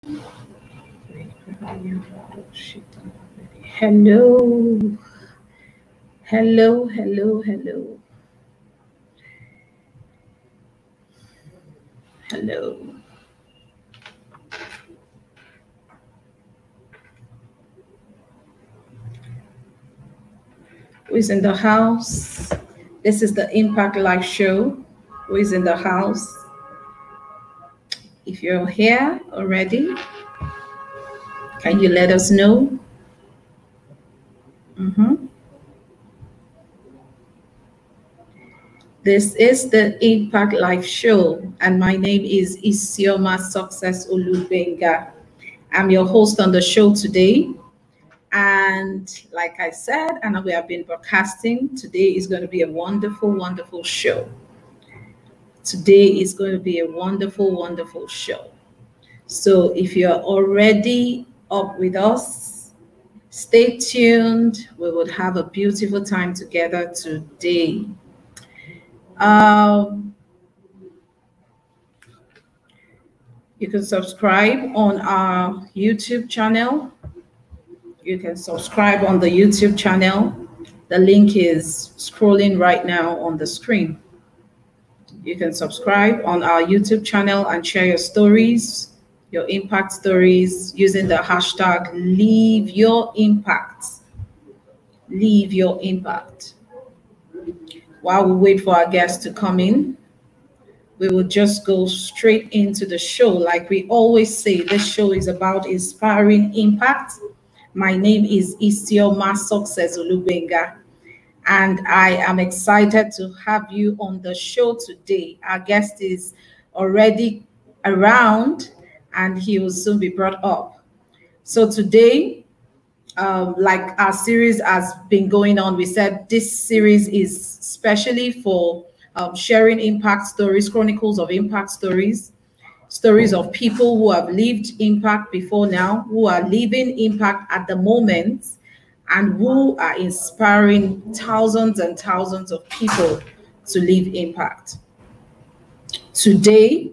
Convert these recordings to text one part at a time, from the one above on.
Hello, hello, hello, hello, hello. Who is in the house? This is the Impact Live Show. Who is in the house? If you're here already, can you let us know? This is the Impact Live Show, and my name is Isioma Success Olubenga. I'm your host on the show today. And like I said, and we have been broadcasting, today is going to be a wonderful, wonderful show. Today is going to be a wonderful, wonderful show. So if you're already up with us, stay tuned. We will have a beautiful time together today. You can subscribe on our YouTube channel. You can subscribe on the YouTube channel. The link is scrolling right now on the screen. You can subscribe on our YouTube channel and share your stories, your impact stories, using the hashtag Leave Your Impact. Leave Your Impact. While we wait for our guests to come in, we will just go straight into the show. Like we always say, this show is about inspiring impact. My name is Isioma Success Olubenga, and I am excited to have you on the show today. Our guest is already around, and he will soon be brought up. So today, like our series has been going on, we said this series is specially for sharing impact stories, chronicles of impact stories, stories of people who have lived impact before now, who are living impact at the moment, and who are inspiring thousands and thousands of people to live impact. Today,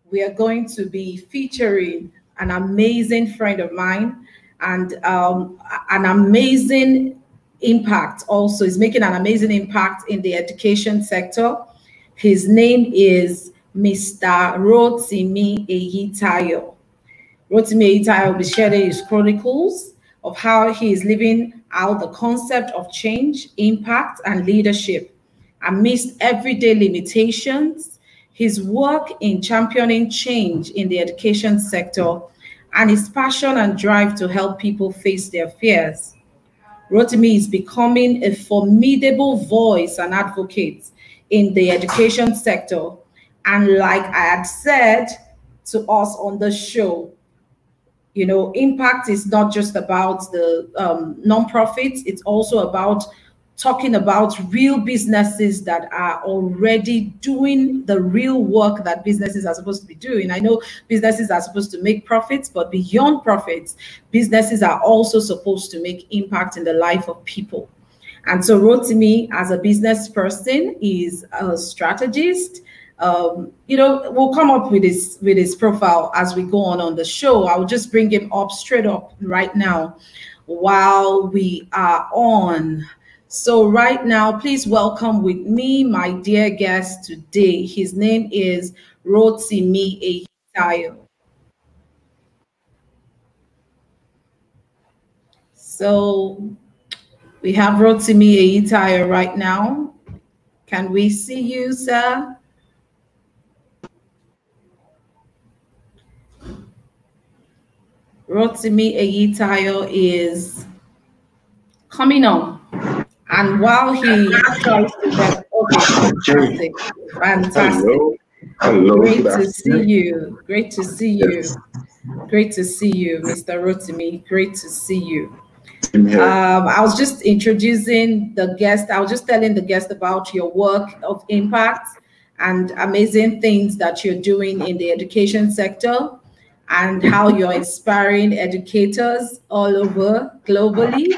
we are going to be featuring an amazing friend of mine, and an amazing impact also. Is making an amazing impact in the education sector. His name is Mr. Rotimi Eyitayo. Rotimi Eyitayo will be sharing his chronicles of how he is living out the concept of change, impact, and leadership amidst everyday limitations, his work in championing change in the education sector, and his passion and drive to help people face their fears. Rotimi is becoming a formidable voice and advocate in the education sector. And like I had said to us on the show, you know, impact is not just about the nonprofits, it's also about talking about real businesses that are already doing the real work that businesses are supposed to be doing. I know businesses are supposed to make profits, but beyond profits, businesses are also supposed to make impact in the life of people. And so Rotimi, as a business person, is a strategist. You know, we'll come up with his profile as we go on the show. I'll just bring him up straight up right now while we are on. So right now, please welcome with me my dear guest today. His name is Rotimi Eyitayo. So we have Rotimi Eyitayo right now. Can we see you, sir? Rotimi Eyitayo is coming on. And while he tries to get, okay, fantastic. Hello. Great to see you. Great to see you. Yes. Great to see you, Mr. Rotimi. Great to see you. I was just introducing the guest. I was just telling the guest about your work of impact and amazing things that you're doing in the education sector and how you're inspiring educators all over globally.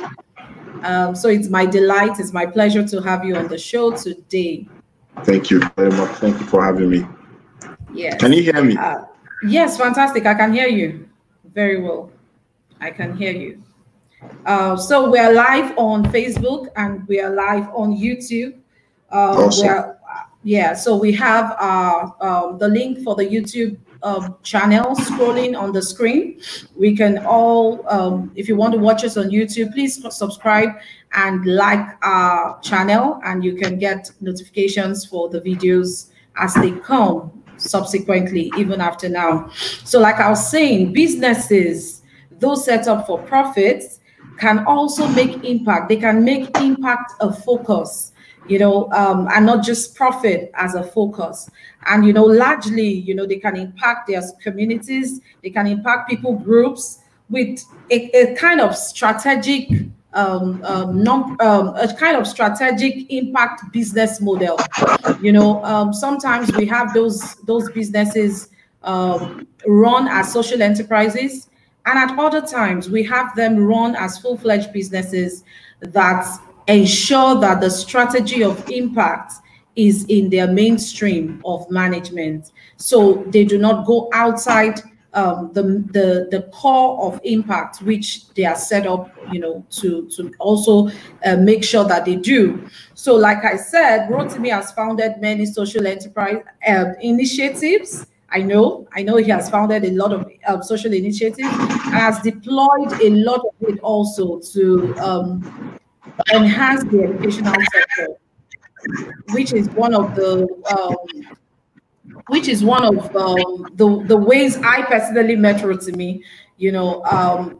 So it's my delight, it's my pleasure to have you on the show today. Thank you very much. Thank you for having me. Yes. Can you hear me? Yes, fantastic. I can hear you very well. I can hear you. So we are live on Facebook and we are live on YouTube. We Awesome. are, yeah. So we have the link for the YouTube channel scrolling on the screen. We can all, if you want to watch us on YouTube, please subscribe and like our channel, and you can get notifications for the videos as they come subsequently, even after now. So, like I was saying, businesses, those set up for profits, can also make impact. They can make impact a focus, and not just profit as a focus. And, largely, they can impact their communities, they can impact people groups with a kind of strategic, a kind of strategic impact business model. Sometimes we have those businesses run as social enterprises, and at other times we have them run as full-fledged businesses that ensure that the strategy of impact is in their mainstream of management. So they do not go outside the core of impact, which they are set up, to also make sure that they do. So, like I said, Rotimi has founded many social enterprise initiatives. I know he has founded a lot of social initiatives and has deployed a lot of it also to enhance the educational sector, which is one of the the ways I personally met Rotimi,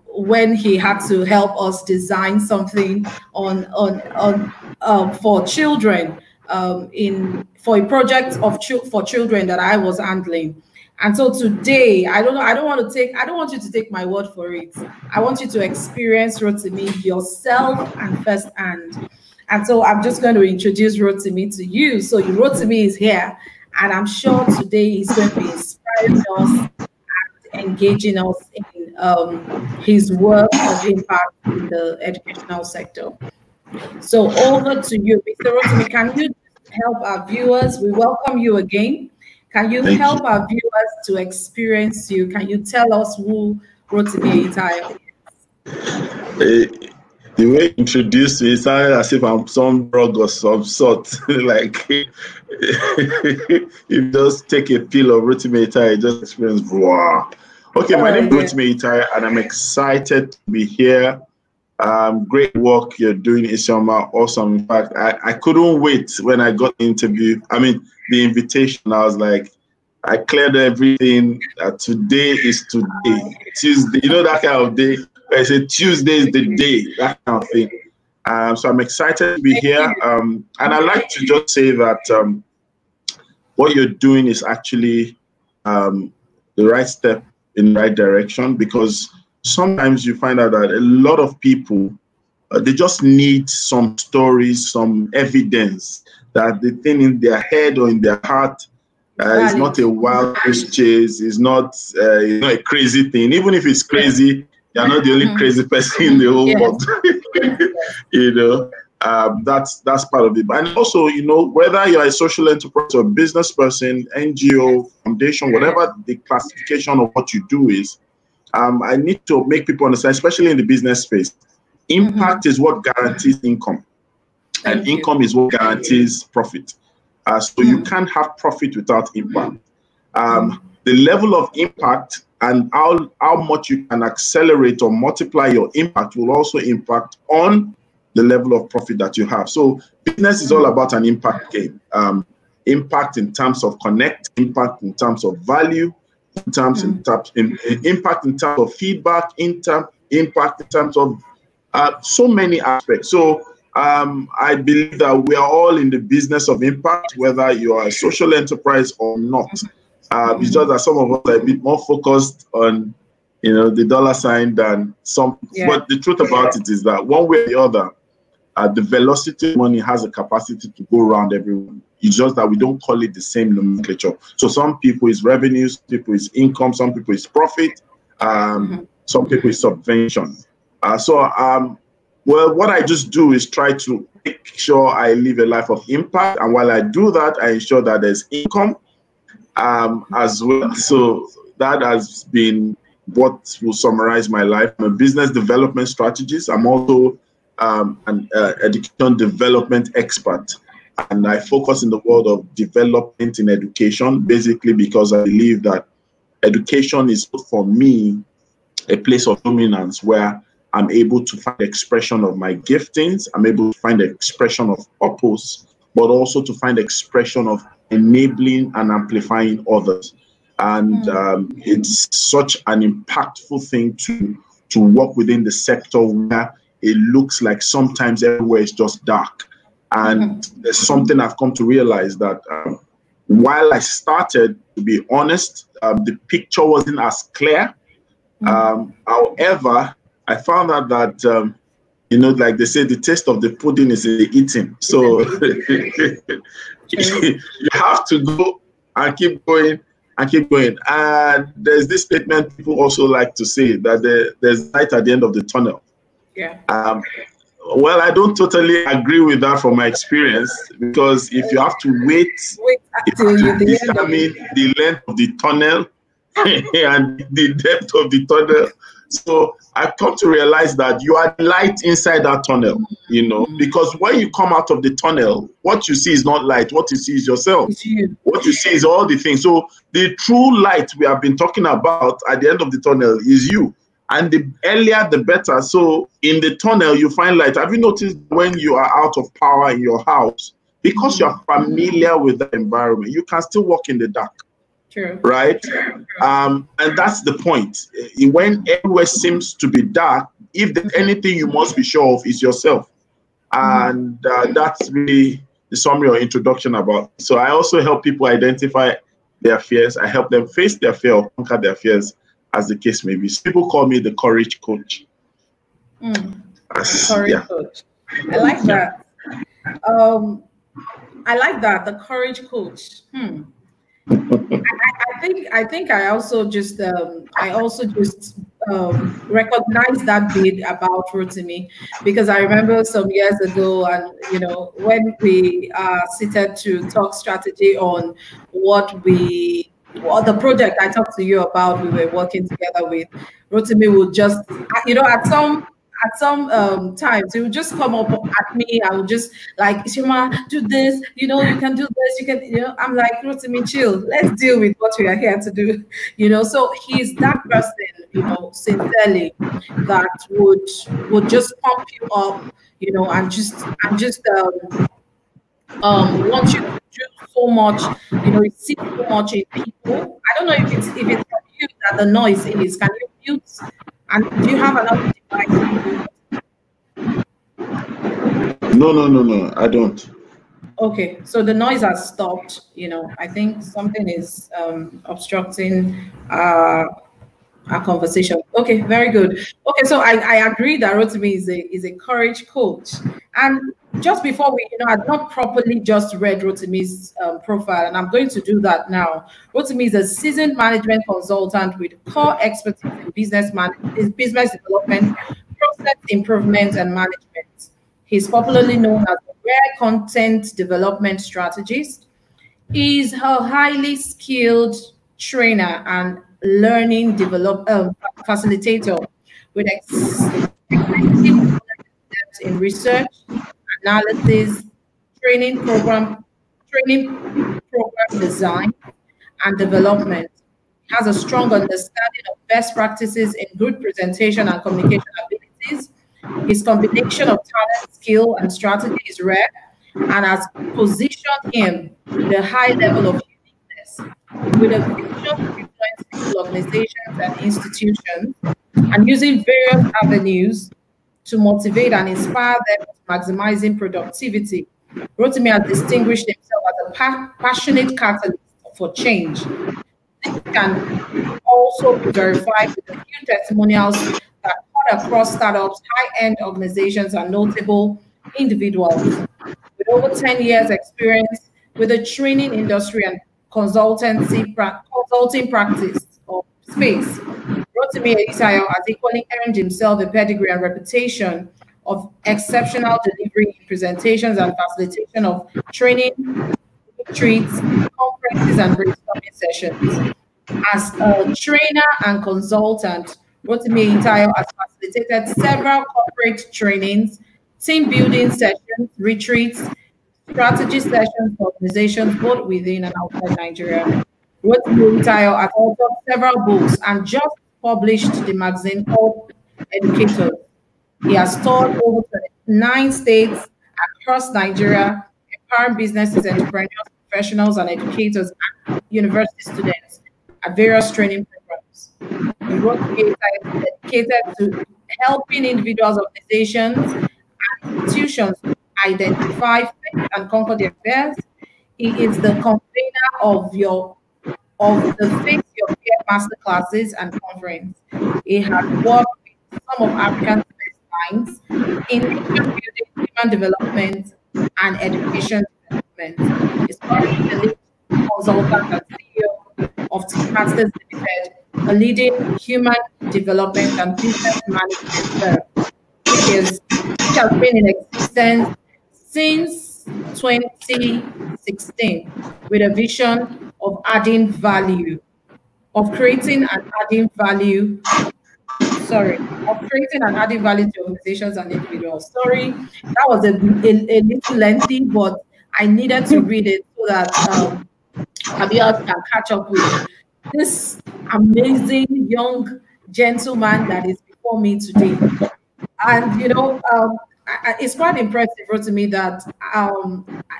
when he had to help us design something for children, for a project for children that I was handling. And so today, I don't want you to take my word for it. I want you to experience Rotimi yourself and firsthand. And so I'm just going to introduce Rotimi to you. So Rotimi is here, and I'm sure today he's going to be inspiring us and engaging us in his work of impact in the educational sector. So over to you, Mr. Rotimi. Can you help our viewers? We welcome you again. Can you help our viewers to experience you? Can you tell us who Rotimi Eyitayo is? The way you introduced me, it sounded as if I'm some drug or some sort. Like, you just take a pill of Rotimi Eyitayo, just experience, wow. Okay, my name is Rotimi Eyitayo, and I'm excited to be here. Great work you're doing, Isioma. Awesome. In fact, I couldn't wait when I got the the invitation. I was like, I cleared everything. Today is today. Tuesday, that kind of day. I said Tuesday is the day, that kind of thing. So I'm excited to be here. And I'd like to just say that what you're doing is actually the right step in the right direction, because sometimes you find out that a lot of people, they just need some stories, some evidence that the thing in their head or in their heart is not a wild goose chase, is not a crazy thing. Even if it's crazy, you're not the only crazy person in the whole world. That's part of it. And also, whether you're a social enterprise or business person, NGO, foundation, whatever the classification of what you do is, I need to make people understand, especially in the business space, impact is what guarantees income. And income is what guarantees profit. So you can't have profit without impact. The level of impact and how much you can accelerate or multiply your impact will also impact on the level of profit that you have. So business is all about an impact game. Impact in terms of connect, impact in terms of value, impact in terms of feedback, impact in terms of so many aspects. So I believe that we are all in the business of impact, whether you are a social enterprise or not. It's just that some of us are a bit more focused on, the dollar sign than some. Yeah. But the truth about it is that one way or the other, the velocity of money has a capacity to go around everyone. It's just that we don't call it the same nomenclature. So some people is revenue, some people is income, some people is profit, some people is subvention. Well, what I just do is try to make sure I live a life of impact. And while I do that, I ensure that there's income as well. So that has been what will summarize my life. I'm a business development strategist. I'm also an education development expert. And I focus in the world of development in education, basically because I believe that education is, for me, a place of dominance where I'm able to find expression of my giftings. I'm able to find expression of purpose, but also to find expression of enabling and amplifying others. And it's such an impactful thing to work within the sector where it looks like sometimes everywhere is just dark. And there's something I've come to realize that while I started, to be honest, the picture wasn't as clear. However, I found out that, you know, like they say, the taste of the pudding is in the eating. So you have to go and keep going and keep going. And there's this statement people also like to say that there's light at the end of the tunnel. Yeah. Well, I don't totally agree with that from my experience, because if you have to wait until you determine the length of the tunnel and the depth of the tunnel. So I've come to realize that you are light inside that tunnel, you know, because when you come out of the tunnel, what you see is not light. What you see is yourself. What you see is all the things. So the true light we have been talking about at the end of the tunnel is you. And the earlier, the better. So in the tunnel, you find light. Have you noticed when you are out of power in your house, because you're familiar with the environment, you can still walk in the dark. True. Right? And that's the point. When everywhere seems to be dark, if there's anything you must be sure of is yourself. And that's really the summary or introduction about. So I also help people identify their fears. I help them face their fear or conquer their fears, as the case may be. So people call me the courage coach. Courage coach. I like that. I like that, the courage coach. I think I also just recognize that bit about Rotimi, because I remember some years ago, and you know, when we seated to talk strategy on the project I talked to you about, we were working together with, Rotimi would just, you know, at some times he would just come up at me. I would just like, Shima, do this, you know, you can do this, you can, you know, I'm like, Rotimi, chill, let's deal with what we are here to do, you know. So he's that person, you know, sincerely, that would just pump you up, you know, and just want you to do so much, you know, you see so much in people. I don't know if it's from you that the noise is. Can you mute? And do you have another device? No, I don't. Okay, so the noise has stopped. You know, I think something is obstructing our conversation. Okay, very good. Okay, so I agree that Rotimi is a courage coach. And just before we, you know, I've not properly just read Rotimi's profile, and I'm going to do that now. Rotimi is a seasoned management consultant with core expertise in business development, process improvement, and management. He's popularly known as a rare content development strategist. He's a highly skilled trainer and learning facilitator with extensive in research, analysis, training program design, and development. He has a strong understanding of best practices in good presentation and communication abilities. His combination of talent, skill, and strategy is rare and has positioned him with a high level of uniqueness, with a vision to influence organizations and institutions, and using various avenues to motivate and inspire them to maximizing productivity. Rotimi has distinguished himself as a passionate catalyst for change. This can also be verified with a few testimonials that cut across startups, high-end organizations, and notable individuals. With over 10 years experience with the training industry and consulting practice or space, Rotimi Eyitayo has equally earned himself a pedigree and reputation of exceptional delivery in presentations and facilitation of training, retreats, conferences, and brainstorming sessions. As a trainer and consultant, Rotimi Eyitayo has facilitated several corporate trainings, team building sessions, retreats, strategy sessions for organizations both within and outside Nigeria. Rotimi Eyitayo has authored several books and just published the magazine called Educators. He has toured over 9 states across Nigeria, empowering businesses, entrepreneurs, professionals, and educators and university students at various training programs. He wrote is dedicated to helping individuals, organizations, and institutions to identify, face, and conquer their fears. He is the convener of the Face Your Fear masterclasses and conference. He has worked with some of Africa's best minds in nation building, human development, and education development. He's currently the lead consultant and CEO of Team Masters Limited, a leading human development and business management firm, which has been in existence since 2016 with a vision of adding value, of creating and adding value, of creating and adding value to organizations and individuals. Sorry, that was a little lengthy, but I needed to read it so that Abiyat can catch up with this amazing young gentleman that is before me today. And, it's quite impressive, Rotimi, that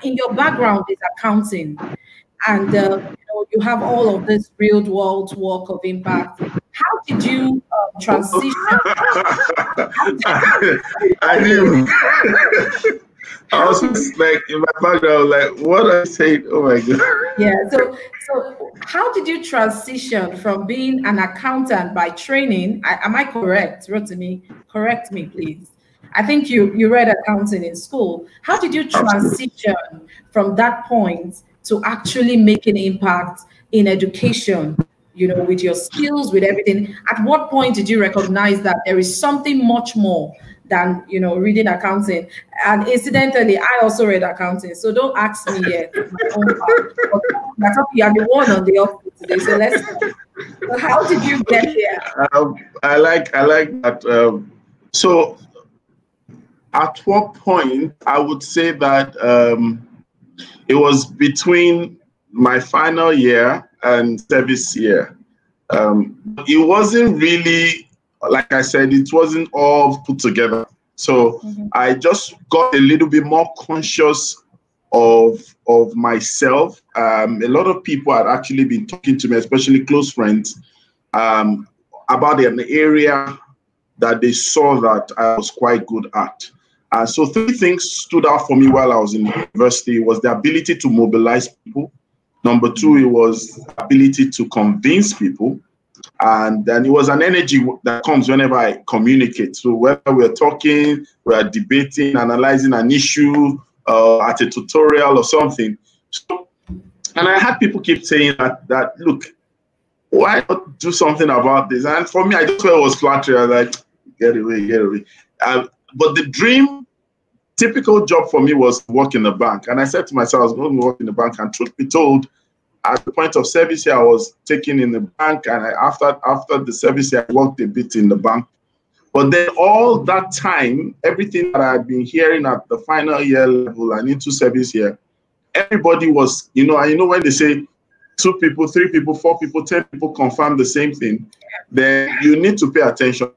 in your background is accounting, and you have all of this real world work of impact. How did you transition? I knew. I was just like in my background, like, what I said, oh my God. Yeah, so how did you transition from being an accountant by training? Am I correct, Rotimi? Correct me, please. I think you read accounting in school. How did you transition from that point to actually make an impact in education, with your skills, with everything? At what point did you recognize that there is something much more than, reading accounting? And incidentally, I also read accounting, so don't ask me yet. My own part. But you are the one on the office today, so let's go. So how did you get there? I like that. So at what point, I would say that it was between my final year and service year. It wasn't really, like I said, it wasn't all put together. So I just got a little bit more conscious of myself. A lot of people had actually been talking to me, especially close friends, about an area that they saw that I was quite good at. So 3 things stood out for me while I was in university. It was the ability to mobilize people. Number 2, it was ability to convince people. And then it was an energy that comes whenever I communicate. So whether we're talking, we're debating, analyzing an issue at a tutorial or something. So, and I had people keep saying that look, why not do something about this? And for me, I just felt it was flattery. I was like, get away. But the dream, typical job for me was to work in the bank. And I said to myself, I was going to work in the bank. And truth be told, at the point of service here, I was taken in the bank. And after the service here, I worked a bit in the bank. But then all that time, everything that I had been hearing at the final year level and into service here, everybody was, and when they say 2 people, 3 people, 4 people, 10 people confirm the same thing, then you need to pay attention.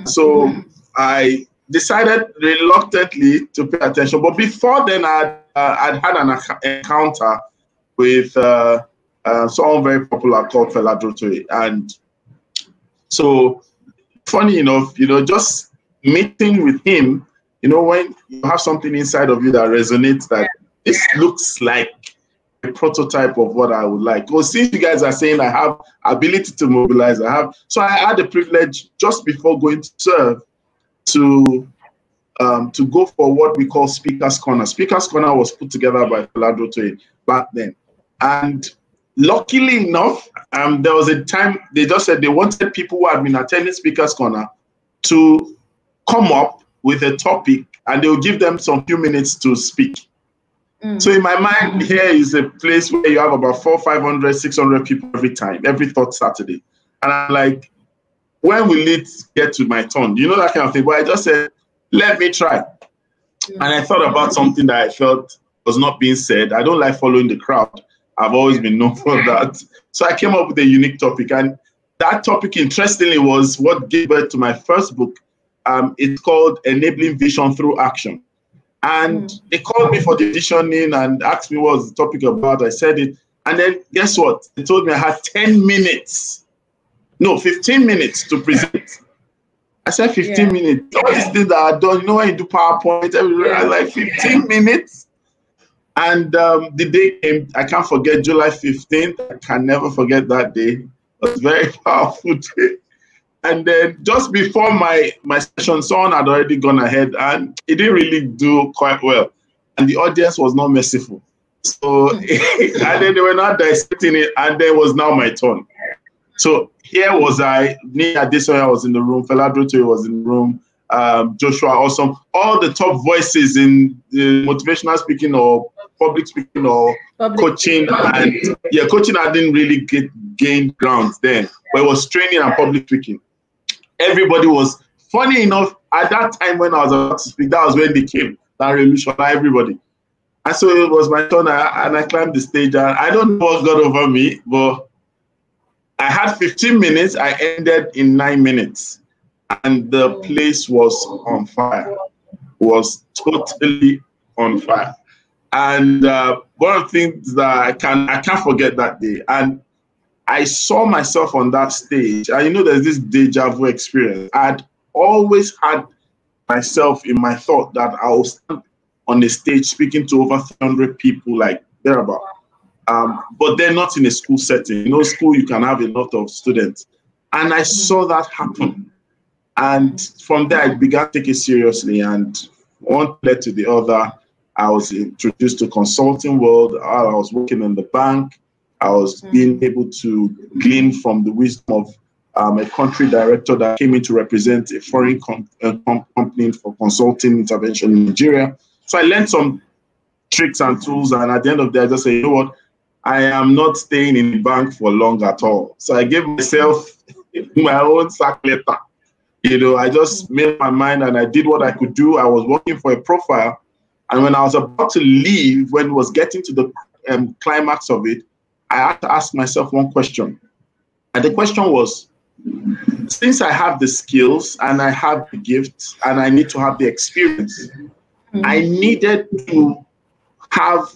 So I decided reluctantly to pay attention. But before then, I'd had an encounter with someone very popular called Rotimi. And so, funny enough, just meeting with him, when you have something inside of you that resonates, that this looks like a prototype of what I would like. Well, since you guys are saying I have ability to mobilize, so I had the privilege just before going to serve to go for what we call Speaker's Corner. Speaker's Corner was put together by Rotimi back then. And luckily enough, there was a time they just said they wanted people who had been attending Speaker's Corner to come up with a topic, and they'll give them some few minutes to speak. So in my mind, here is a place where you have about 400, 500, 600 people every time, every third Saturday. And I'm like, when will it get to my turn? You know, that kind of thing. But I just said, let me try. And I thought about something that I felt was not being said. I don't like following the crowd. I've always been known for that. So I came up with a unique topic. And that topic, interestingly, was what gave birth to my first book. It's called Enabling Vision Through Action. And they called me for the auditioning and asked me what was the topic about. I said it. And then guess what? They told me I had 10 minutes. No, 15 minutes to present. I said 15 minutes. All these things that are done, you know, when you do PowerPoint, everywhere, I like 15 minutes. And the day came, I can't forget July 15th. I can never forget that day. It was a very powerful day. And then just before my session, someone had already gone ahead and it didn't really do quite well. And the audience was not merciful. So, and then they were not dissecting it, and then it was now my turn. So here was I, Nia Adesoya was in the room, Fela Rotimi was in the room, Joshua Awesome, all the top voices in motivational speaking or public speaking or coaching. And yeah, coaching I didn't really gain ground then, but it was training and public speaking. Everybody was, funny enough, at that time when I was about to speak, that was when they came, that revolutionized everybody. And so it was my turn, and I climbed the stage, and I don't know what got over me, but I had 15 minutes, I ended in 9 minutes, and the place was on fire, was totally on fire. And one of the things that I can't forget that day, and I saw myself on that stage, and you know, there's this deja vu experience. I'd always had myself in my thought that I was on the stage speaking to over 300 people, like thereabout. But they're not in a school setting. You know, school, you can have a lot of students. And I saw that happen. And from there, I began to take it seriously. And one led to the other. I was introduced to consulting world. I was working in the bank. I was being able to glean from the wisdom of a country director that came in to represent a foreign company for consulting intervention in Nigeria. So I learned some tricks and tools. And at the end of the day, I just say, you know what? I am not staying in the bank for long at all. So I gave myself my own sack letter. You know, I just made my mind and I did what I could do. I was working for a profile. And when I was about to leave, when it was getting to the climax of it, I had to ask myself one question. And the question was, since I have the skills and I have the gifts and I need to have the experience, I needed to have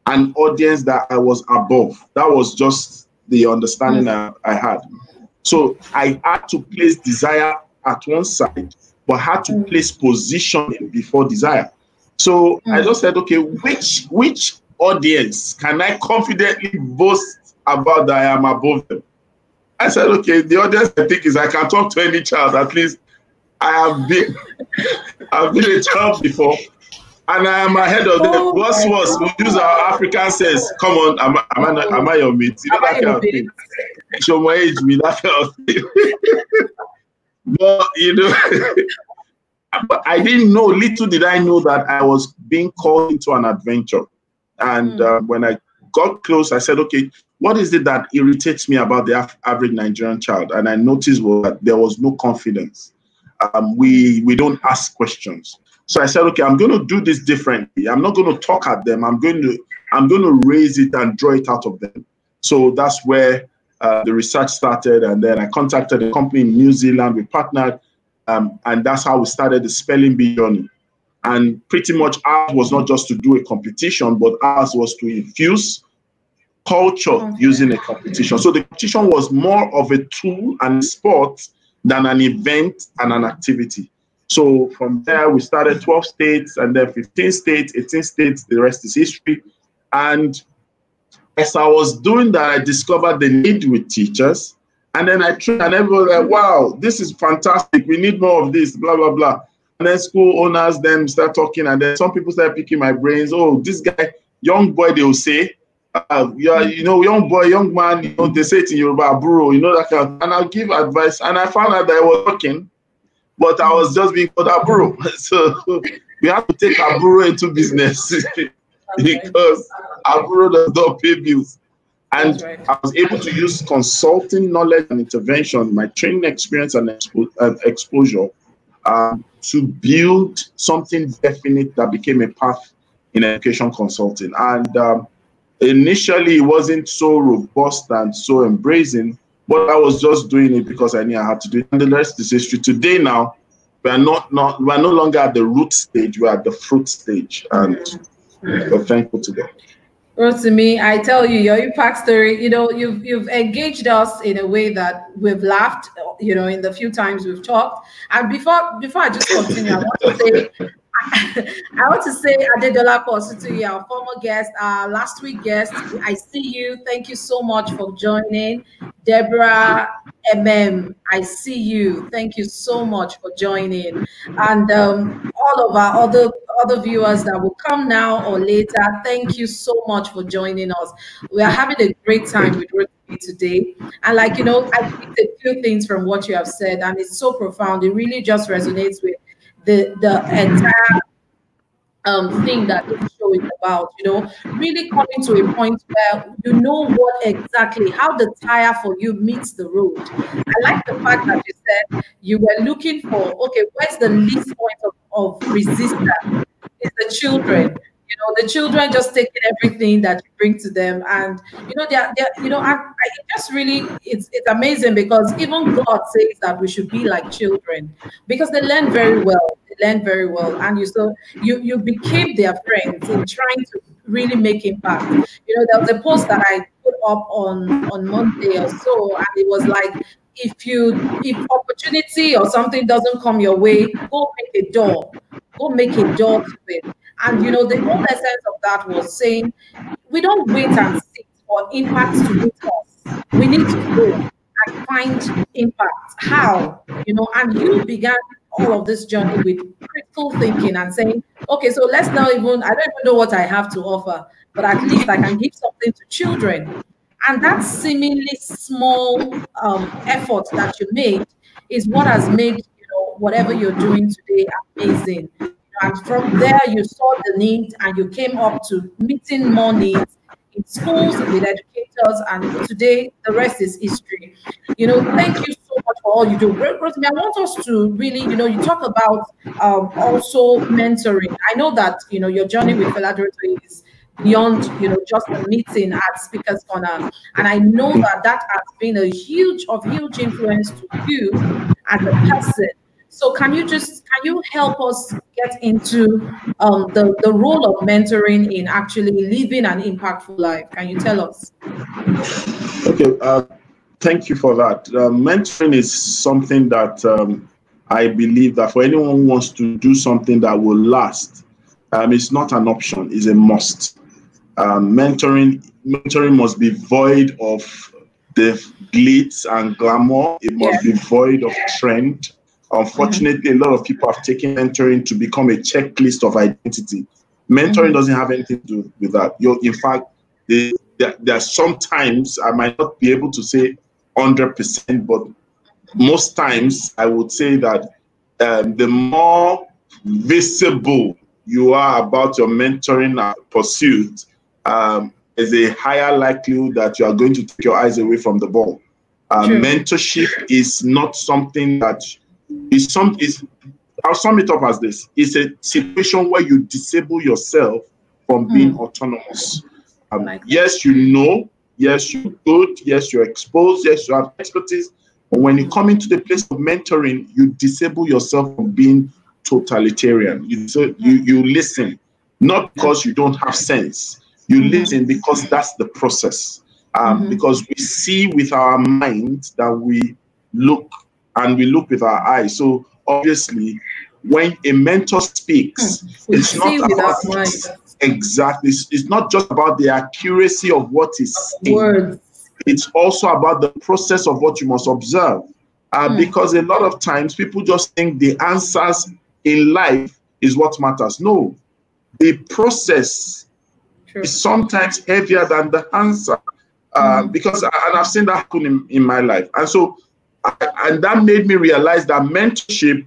an audience that I was above. That was just the understanding I had. So I had to place desire at one side, but had to place positioning before desire. So I just said, okay, which audience can I confidently boast about that I am above them? I said, okay, the audience I think is I can talk to any child. At least I've been a child before, and I am ahead of them. What's worse, we use our African sense. Come on, am I your mate? You know, that kind of thing. Show my age, me, that kind of thing. But you know, but I didn't know. Little did I know that I was being called into an adventure. And when I got close, I said, okay, what is it that irritates me about the average Nigerian child? And I noticed that there was no confidence. We don't ask questions. So I said, okay, I'm going to do this differently. I'm not going to talk at them. I'm going to raise it and draw it out of them. So that's where the research started. And then I contacted a company in New Zealand. We partnered, and that's how we started the Spelling Bee journey. And pretty much ours was not just to do a competition, but ours was to infuse culture using a competition. So the competition was more of a tool and a sport than an event and an activity. So from there, we started 12 states and then 15 states, 18 states, the rest is history. And as I was doing that, I discovered the need with teachers. And then I trained and everyone was like, wow, this is fantastic. We need more of this, blah, blah, blah. And then school owners then start talking, and then some people start picking my brains. Oh, this guy, young boy, they will say, yeah, you know, young boy, young man, you know, they say it in Yoruba, bro, you know, that kind of, and I'll give advice. And I found out that I was working, but I was just being called Aburo. So we have to take Aburo into business. because Aburo does not pay bills. And I was able to use consulting knowledge and intervention, my training experience and exposure to build something definite that became a path in education consulting. And initially, it wasn't so robust and so embracing, but I was just doing it because I knew I had to do it. And the rest is history. Today now, we are no longer at the root stage, we're at the fruit stage. And we're thankful to them. Rotimi, I tell you, your impact story, you've engaged us in a way that we've laughed, in the few times we've talked. And before I just continue, I want to say Adedola Posutuyi, our former guest, our last week guest. I see you. Thank you so much for joining. Deborah I see you. Thank you so much for joining. And all of our other viewers that will come now or later, thank you so much for joining us. We are having a great time with Rotimi today. And I picked a few things from what you have said, and it's so profound. It really just resonates with the entire thing that this show is about, really coming to a point where you know what exactly, how the tire for you meets the road. I like the fact that you said you were looking for, okay, where's the least point of resistance? It's the children. The children just taking everything that you bring to them, and it's amazing because even God says that we should be like children because they learn very well. And you became their friends in trying to really make impact. There was a post that I put up on Monday or so, and it was like, if opportunity or something doesn't come your way, go make a door to it. And the whole essence of that was saying we don't wait and sit for impact to meet us. We need to go and find impact. How? And you began all of this journey with critical thinking and saying, okay, so I don't even know what I have to offer, but at least I can give something to children. And that seemingly small effort that you made is what has made whatever you're doing today amazing. And from there, you saw the need and you came up to meeting more needs in schools, with educators, and today the rest is history. Thank you so much for all you do. Rotimi, I want us to really, you talk about also mentoring. I know that, your journey with Fela Durito is beyond, just a meeting at Speaker's Corner. And I know that has been a huge influence to you as a person. So can you help us get into the role of mentoring in actually living an impactful life? Can you tell us? Okay, thank you for that. Mentoring is something that I believe that for anyone who wants to do something that will last, it's not an option, it's a must. Mentoring must be void of the glitz and glamour. It must be void of trend. Unfortunately, a lot of people have taken mentoring to become a checklist of identity. Mentoring doesn't have anything to do with that. In fact, there are sometimes, I might not be able to say 100%, but most times I would say that the more visible you are about your mentoring pursuit, is a higher likelihood that you are going to take your eyes away from the ball. Mentorship is not something that I'll sum it up as this. It's a situation where you disable yourself from being autonomous. Yes, yes, you're good, yes, you're exposed, yes, you have expertise. But when you come into the place of mentoring, you disable yourself from being totalitarian. You listen, not because you don't have sense. You listen because that's the process. Because we see with our mind that we look, and we look with our eyes. So obviously, when a mentor speaks, it's not about exactly. It's not just about the accuracy of what is saying. It's also about the process of what you must observe. Because a lot of times people just think the answers in life is what matters. No, the process is sometimes heavier than the answer. Because I've seen that happen in my life. And so, and that made me realize that mentorship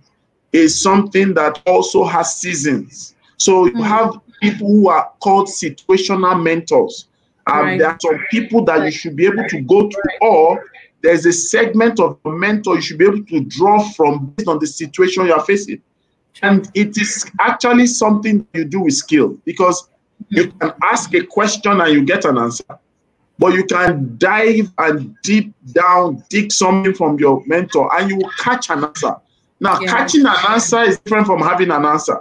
is something that also has seasons. So you have people who are called situational mentors. There are some people that you should be able to go to, or there's a segment of a mentor you should be able to draw from based on the situation you are facing. And it is actually something you do with skill, because you can ask a question and you get an answer, but you can dive and deep down, dig something from your mentor and you will catch an answer. Now, catching an answer is different from having an answer.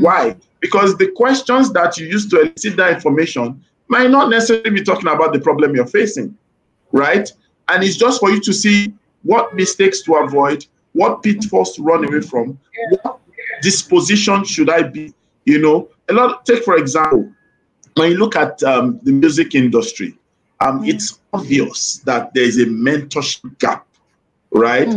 Why? Because the questions that you use to elicit that information might not necessarily be talking about the problem you're facing, right? And it's just for you to see what mistakes to avoid, what pitfalls to run away from, what disposition should I be, you know? Take, for example, when you look at the music industry, it's obvious that there's a mentorship gap, right?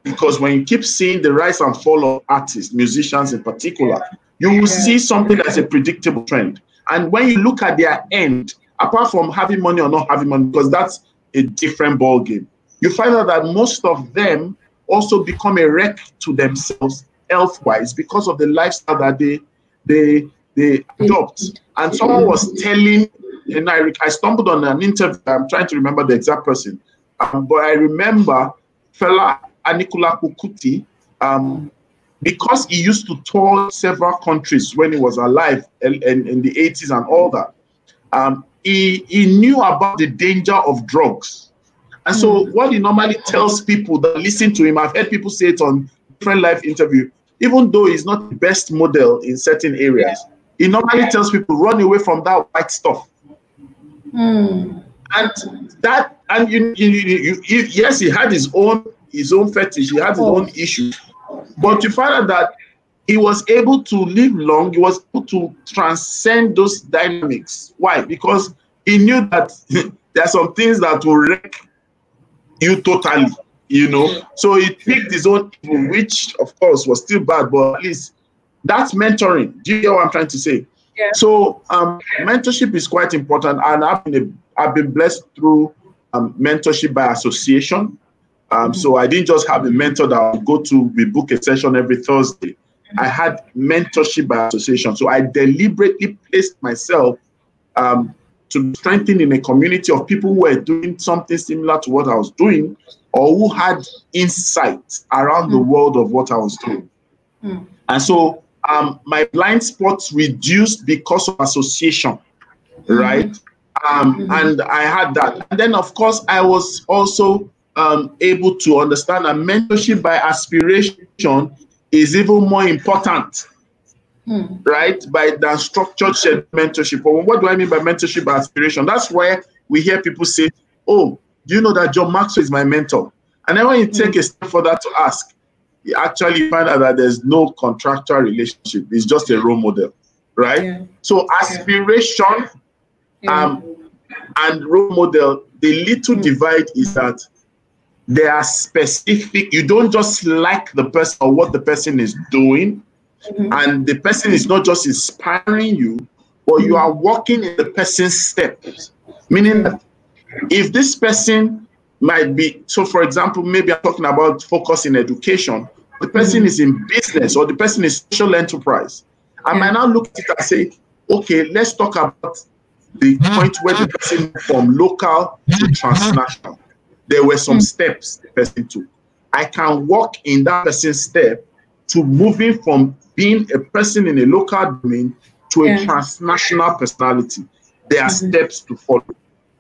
Because when you keep seeing the rise and fall of artists, musicians in particular, you will see something that's a predictable trend. And when you look at their end, apart from having money or not having money, because that's a different ball game, you find out that most of them also become a wreck to themselves health-wise because of the lifestyle that they adopt. And someone was telling, and I stumbled on an interview, I'm trying to remember the exact person, but I remember fella Anikula Kukuti, because he used to tour several countries when he was alive in the 80s and all that, he knew about the danger of drugs. And so what he normally tells people that listen to him, I've heard people say it on different live interview, even though he's not the best model in certain areas, he normally tells people, run away from that white stuff. And that, and yes, he had his own fetish, he had his own issues, but you find out that he was able to live long, he was able to transcend those dynamics. Why? Because he knew that there are some things that will wreck you totally, you know. So he picked his own evil, which of course was still bad, but at least that's mentoring. Do you get what I'm trying to say? Yeah. So mentorship is quite important, and I've been blessed through mentorship by association. So I didn't just have a mentor that I would go to, we book a session every Thursday. I had mentorship by association. So I deliberately placed myself to strengthen in a community of people who were doing something similar to what I was doing, or who had insights around the world of what I was doing. And so my blind spots reduced because of association, right? And I had that. And then, of course, I was also able to understand that mentorship by aspiration is even more important, right, than structured shared mentorship. But what do I mean by mentorship by aspiration? That's where we hear people say, oh, do you know that John Maxwell is my mentor? And then when you take a step further to ask, you actually find out that there's no contractual relationship. It's just a role model, right? So aspiration and role model, the little divide is that they are specific. You don't just like the person or what the person is doing, and the person is not just inspiring you, but you are walking in the person's steps. Meaning that if this person might be, so for example, maybe I'm talking about focus in education, the person is in business or the person is social enterprise. I might now look at it and say, okay, let's talk about the point where the person went from local to transnational. There were some steps the person took. I can walk in that person's step to moving from being a person in a local domain to a transnational personality. There are steps to follow.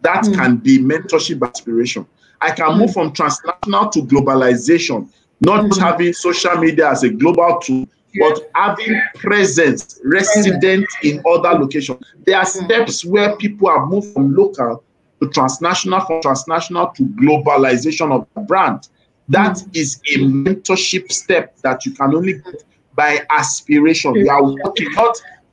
That can be mentorship aspiration. I can move from transnational to globalization, not just having social media as a global tool, but having presence, resident in other locations. There are steps where people have moved from local to transnational, from transnational to globalization of the brand. That is a mentorship step that you can only get by aspiration. You are working,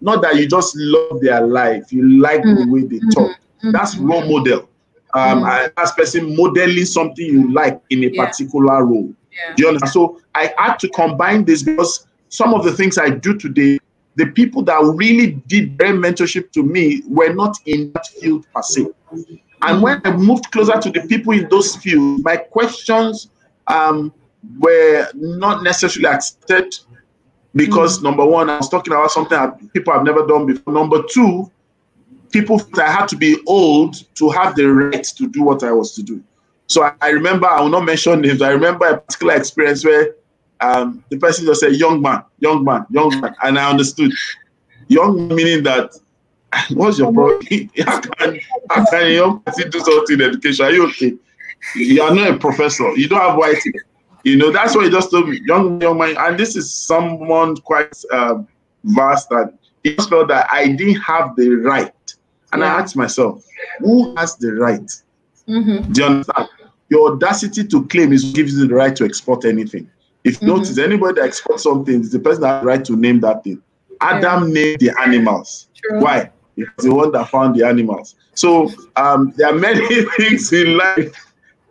not that you just love their life, you like the way they talk. That's role model. As person modeling something you like in a particular role. Do you understand? So I had to combine this because some of the things I do today, the people that really did their mentorship to me were not in that field per se. And when I moved closer to the people in those fields, my questions were not necessarily accepted Because number one, I was talking about something that people have never done before. Number two, people thought I had to be old to have the right to do what I was to do. So I remember, I will not mention names, I remember a particular experience where the person just said, young man, young man, young man. And I understood. Young meaning that, what's your problem? How can a young person do something in education? Are you okay? You are not a professor. You don't have white hair. You know, that's what he just told me. Young man. And this is someone quite vast, and he just felt that I didn't have the right. And I asked myself, who has the right? Do you understand? Your audacity to claim is what gives you the right to export anything. If you notice, anybody that exports something is the person that has the right to name that thing. Adam named the animals. True. Why? He's the one that found the animals. So there are many things in life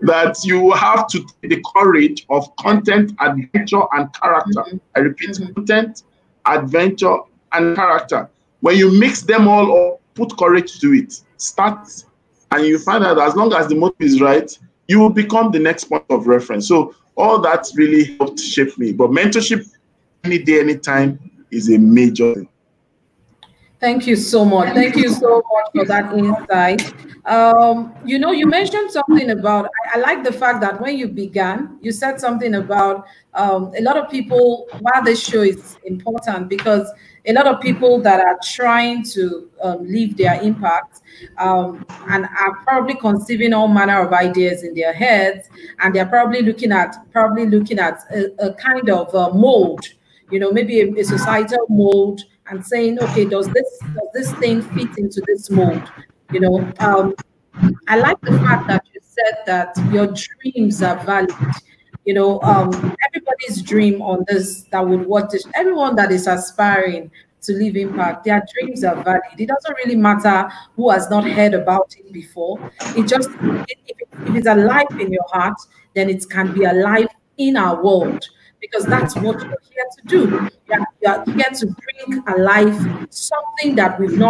that you have to take the courage of content, adventure, and character. I repeat, content, adventure, and character. When you mix them all up, put courage to it. Start, and you find out that as long as the motive is right, you will become the next point of reference. So all that really helped shape me. But mentorship, any day, anytime, is a major thing. Thank you so much. Thank you so much for that insight. You know, you mentioned something about, I like the fact that when you began, you said something about a lot of people, why this show is important, because a lot of people that are trying to leave their impact and are probably conceiving all manner of ideas in their heads, and they're probably looking at a kind of mold, you know, maybe a societal mold, and saying, okay, does this thing fit into this mold? You know, I like the fact that you said that your dreams are valid. You know, everybody's dream on this that would watch this, everyone that is aspiring to leave impact, their dreams are valid. It doesn't really matter who has not heard about it before. It just, if it's alive in your heart, then it can be alive in our world, because that's what you're here to do. You're here to bring alive something that we've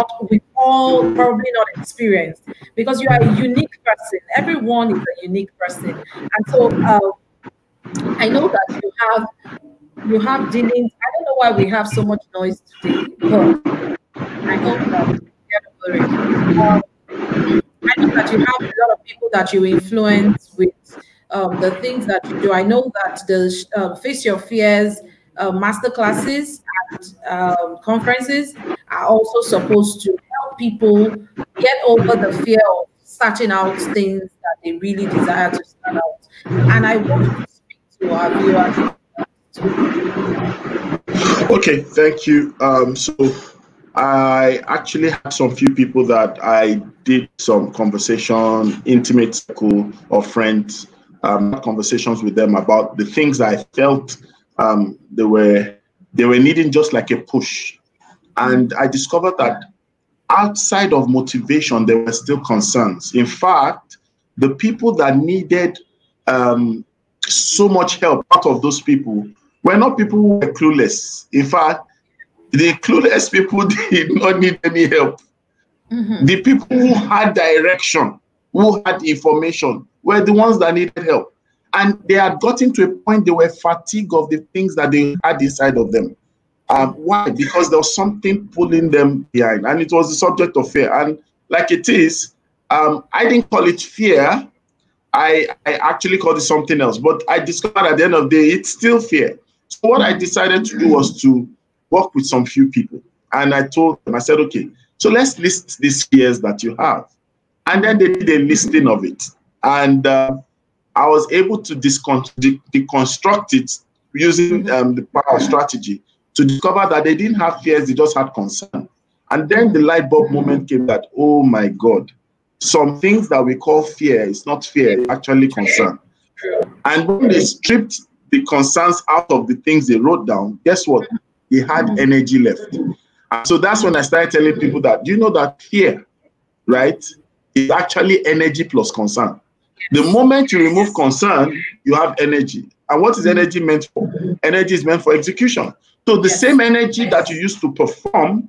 all probably not experienced, because you are a unique person. Everyone is a unique person. And so I know that you have dealings. I don't know why we have so much noise today, but I hope that you get over it. I know that you have a lot of people that you influence with the things that you do. I know that the Face Your Fears masterclasses and conferences are also supposed to help people get over the fear of starting out things that they really desire to start out. And I want to speak to our viewers. Okay, thank you. So I actually had some few people that I did some conversation, intimate circle of friends, conversations with them about the things I felt they were needing, just like a push. And I discovered that outside of motivation, there were still concerns. In fact, the people that needed so much help out of those people were not people who were clueless. In fact, the clueless people did not need any help. The people who had direction, who had information, were the ones that needed help. And they had gotten to a point they were fatigued of the things that they had inside of them. Why? Because there was something pulling them behind, and it was the subject of fear. And like it is, I didn't call it fear. I actually called it something else. But I discovered at the end of the day, it's still fear. So what I decided to do was to work with some few people. And I told them, I said, okay, so let's list these fears that you have. And then they did a listing of it. And I was able to deconstruct it using the power of strategy to discover that they didn't have fears, they just had concern. And then the light bulb moment came that, oh my God, some things that we call fear is not fear, it's actually concern. And when they stripped the concerns out of the things they wrote down, guess what? They had energy left. And so that's when I started telling people that, do you know that fear, right, is actually energy plus concern. The moment you remove concern, you have energy. And what is energy meant for? Energy is meant for execution. So the same energy that you use to perform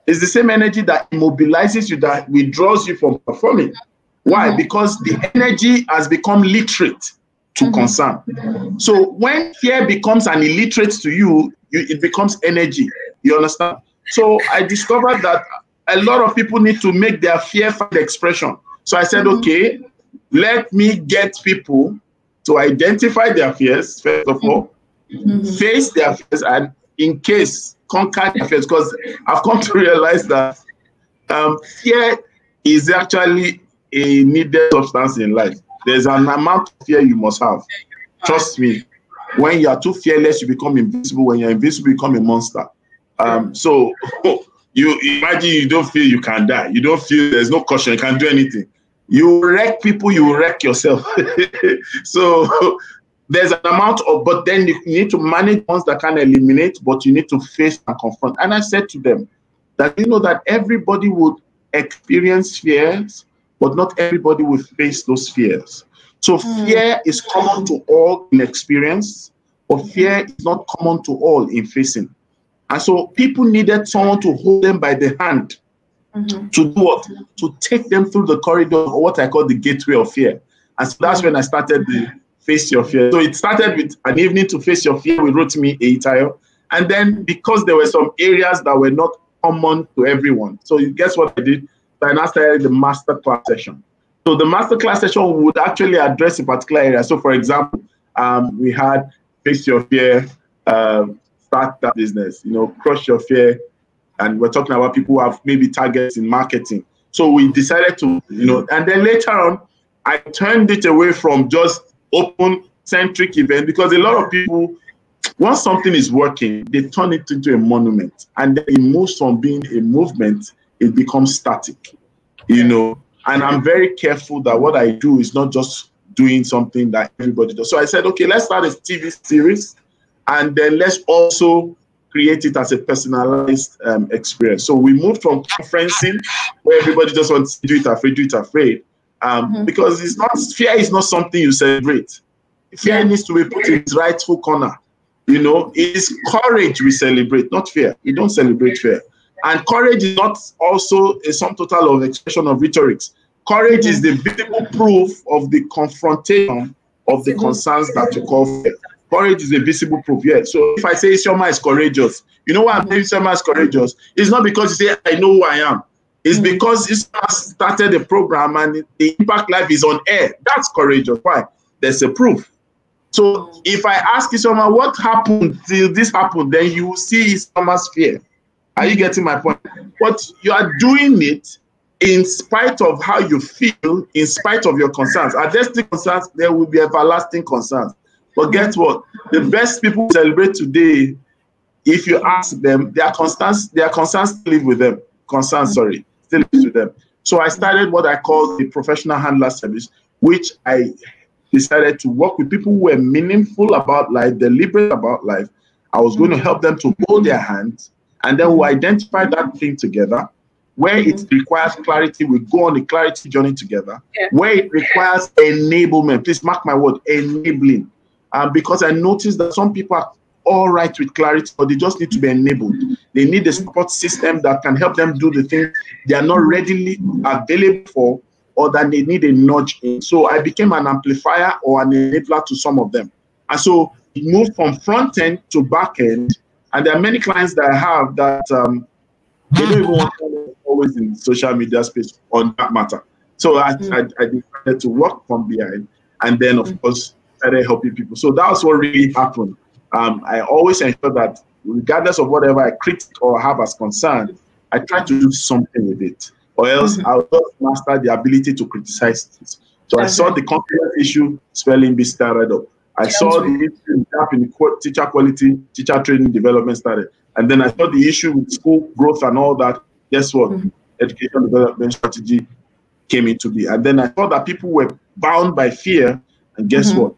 is the same energy that immobilizes you, that withdraws you from performing. Why? Because the energy has become literate to concern. So when fear becomes an illiterate to you, it becomes energy. You understand? So I discovered that a lot of people need to make their fear find expression. So I said, okay, let me get people to identify their fears, first of all, face their fears, and in case conquer their fears. Because I've come to realize that fear is actually a needed substance in life. There's an amount of fear you must have. Trust me. When you are too fearless, you become invincible. When you're invincible, you become a monster. So you imagine you don't feel you can die. You don't feel there's no caution. You can't do anything. You wreck people, you wreck yourself. So there's an amount of, but then you need to manage ones that can eliminate, but you need to face and confront. And I said to them that, you know, that everybody would experience fears, but not everybody will face those fears. So fear is common to all in experience, but fear is not common to all in facing. And so people needed someone to hold them by the hand to do what? To take them through the corridor, or what I call the gateway of fear. And so that's when I started the Face Your Fear. So it started with an evening to face your fear with Rotimi Eyitayo. And then because there were some areas that were not common to everyone. So guess what I did? I now started the masterclass session. So the masterclass session would actually address a particular area. So for example, we had Face Your Fear, start that business, you know, crush your fear. And we're talking about people who have maybe targets in marketing. So we decided to, you know, and then later on, I turned it away from just open-centric event, because a lot of people, once something is working, they turn it into a monument. And then it moves from being a movement, it becomes static, you know. And I'm very careful that what I do is not just doing something that everybody does. So I said, okay, let's start a TV series, and then let's also create it as a personalized experience. So we moved from conferencing, where everybody just wants to do it afraid, because it's not, fear is not something you celebrate. Fear needs to be put in its rightful corner. You know, it is courage we celebrate, not fear. We don't celebrate fear. And courage is not also a sum total of expression of rhetorics. Courage is the visible proof of the confrontation of the concerns that you call fear. Courage is a visible proof, yes. So if I say Isioma is courageous, you know why I'm saying Isioma is courageous? It's not because you say, I know who I am. It's because Isioma started a program and the Impact Life is on air. That's courageous. Why? There's a proof. So if I ask Isioma, what happened till this happened, then you will see Isioma's fear. Are you getting my point? But you are doing it in spite of how you feel, in spite of your concerns. Are there still concerns? There will be everlasting concerns. But guess what? The best people celebrate today, if you ask them, their concerns still live with them. Still live with them. So I started what I call the professional handler service, which I decided to work with people who were meaningful about life, deliberate about life. I was going to help them to hold their hands, and then we'll identify that thing together. Where it requires clarity, we go on the clarity journey together. Where it requires enablement, please mark my word, enabling. Because I noticed that some people are all right with clarity, but they just need to be enabled. They need a support system that can help them do the things they are not readily available for, or that they need a nudge in. So I became an amplifier or an enabler to some of them. And so it moved from front end to back end. And there are many clients that I have that they don't even want to always in social media space on that matter. So I decided to work from behind, and then of course started helping people. So that's what really happened. I always ensure that regardless of whatever I critique or have as concern, I try to do something with it, or else I'll just master the ability to criticize things. So I saw the confidence issue, spelling bee started up. I saw the gap in teacher quality, teacher training development started. And then I saw the issue with school growth and all that. Guess what? Education development strategy came into being. And then I saw that people were bound by fear. And guess what?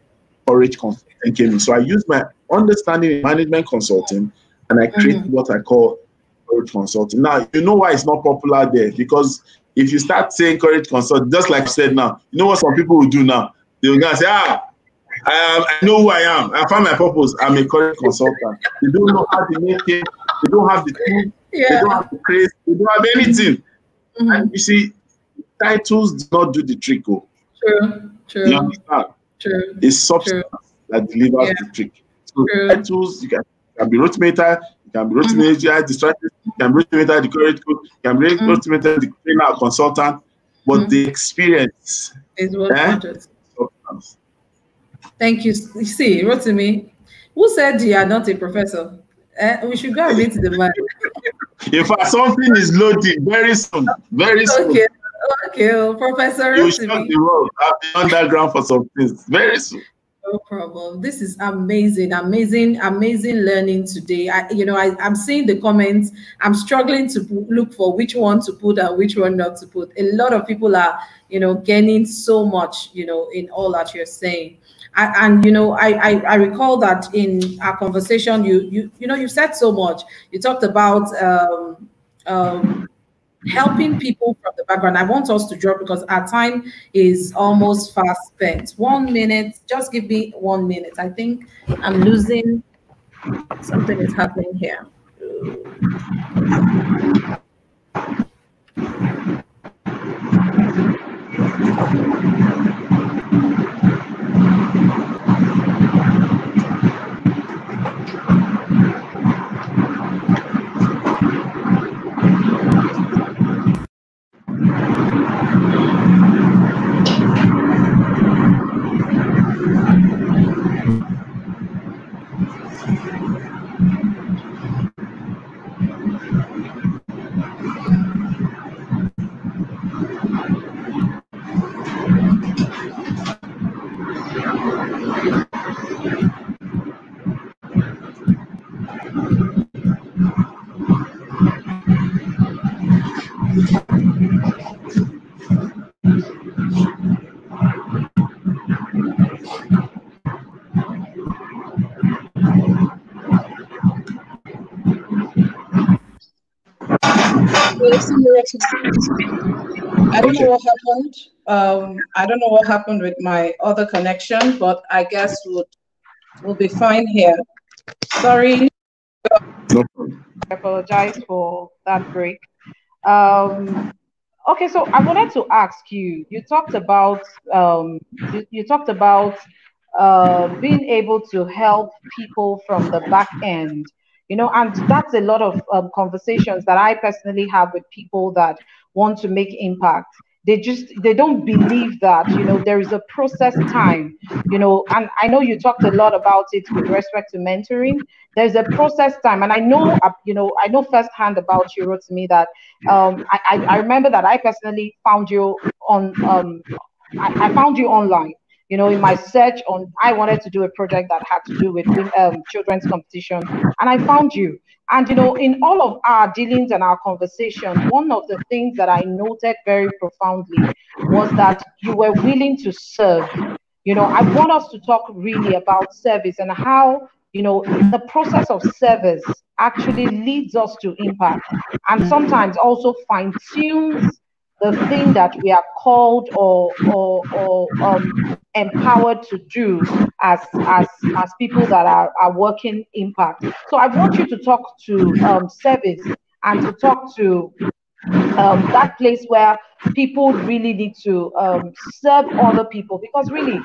Courage consulting came in. So I used my understanding in management consulting, and I created what I call courage consulting. Now, you know why it's not popular there? Because if you start saying courage consulting, just like I said now, you know what some people will do now? They will go say, I know who I am. I found my purpose. I'm a courage consultant. They don't know how to make it. They don't have the tools. They don't have the craze. They don't have anything. And you see, titles do not do the trick. Oh. True. You understand? It's substance that delivers the trick. So titles, you can can be Rotimi Eyitayo, you can be Rotimi Eyitayo, the strategist, you can be Rotimi Eyitayo, the credit coach, you can be Rotimi Eyitayo, the trainer or consultant, but the experience is what matters. Thank you. You see, Rotimi, who said you are not a professor? We should go and meet the man. In fact, something is loading very soon. Very soon. Okay, Professor You Rotimi. shock the world. I'll be underground for some things very soon. No problem. This is amazing learning today. I'm seeing the comments. I'm struggling to look for which one to put and which one not to put. A lot of people are, gaining so much, in all that you're saying. I recall that in our conversation, you said so much. You talked about helping people from the background. I want us to drop because our time is almost fast spent. 1 minute, just give me 1 minute. I think I'm losing, something is happening here. I don't know what happened. I don't know what happened with my other connection, but I guess we'll be fine here. Sorry. No. I apologize for that break. Okay, so I wanted to ask you. You talked about being able to help people from the back end. And that's a lot of conversations that I personally have with people that want to make impact. They don't believe that, there is a process time, and I know you talked a lot about it with respect to mentoring. There's a process time. And I know, I know firsthand about you, Rotimi, that I remember that I personally found you on, I found you online. In my search on, I wanted to do a project that had to do with children's competition, and I found you. And in all of our dealings and our conversation, one of the things that I noted very profoundly was that you were willing to serve. I want us to talk really about service and how the process of service actually leads us to impact, and sometimes also fine-tunes the thing that we are called or empowered to do as people that are working impact. So I want you to talk to service and to talk to that place where people really need to serve other people, because really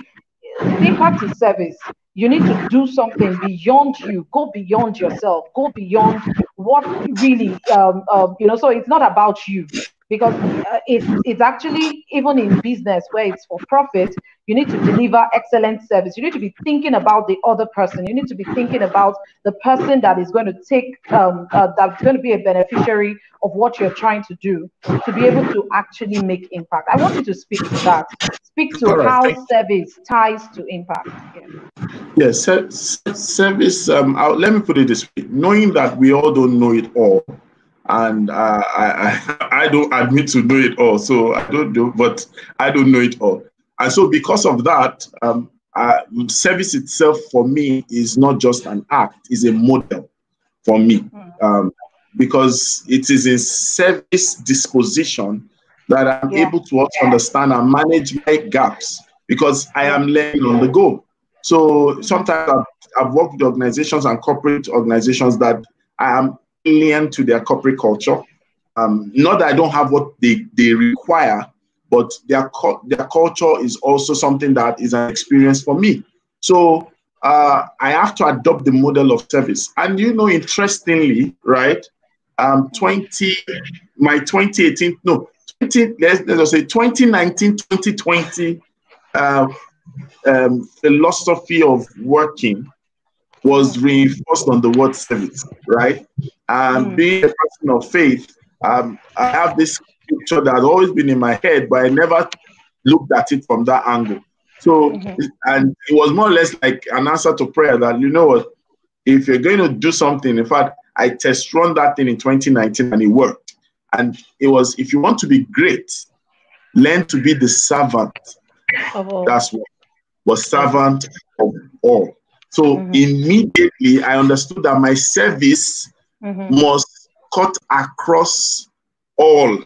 impact is service. You need to do something beyond you, go beyond yourself, go beyond what really so it's not about you, because it's actually, even in business where it's for profit, you need to deliver excellent service. You need to be thinking about the other person. You need to be thinking about the person that is going to take that's going to be a beneficiary of what you're trying to do, to be able to actually make impact. I want you to speak to that. Speak to how service ties to impact. Yes, service. Let me put it this way: knowing that we all don't know it all, and I don't admit to know it all, so I don't know, but I don't know it all, and so because of that, service itself for me is not just an act; is a model for me, because it is in service disposition that I'm able to also understand and manage my gaps, because I am learning on the go. So sometimes I've worked with organizations and corporate organizations that I am alien to their corporate culture. Not that I don't have what they require, but their culture is also something that is an experience for me. So I have to adopt the model of service. And you know, interestingly, right? 2018, no, 20, let's say 2019, 2020 philosophy of working was reinforced on the word service, right? Being a person of faith, I have this picture that has always been in my head, but I never looked at it from that angle. So, and it was more or less like an answer to prayer that, you know what, if you're going to do something, in fact, I test run that thing in 2019 and it worked. And it was, if you want to be great, learn to be the servant. That's what was servant of all. So immediately I understood that my service must cut across all,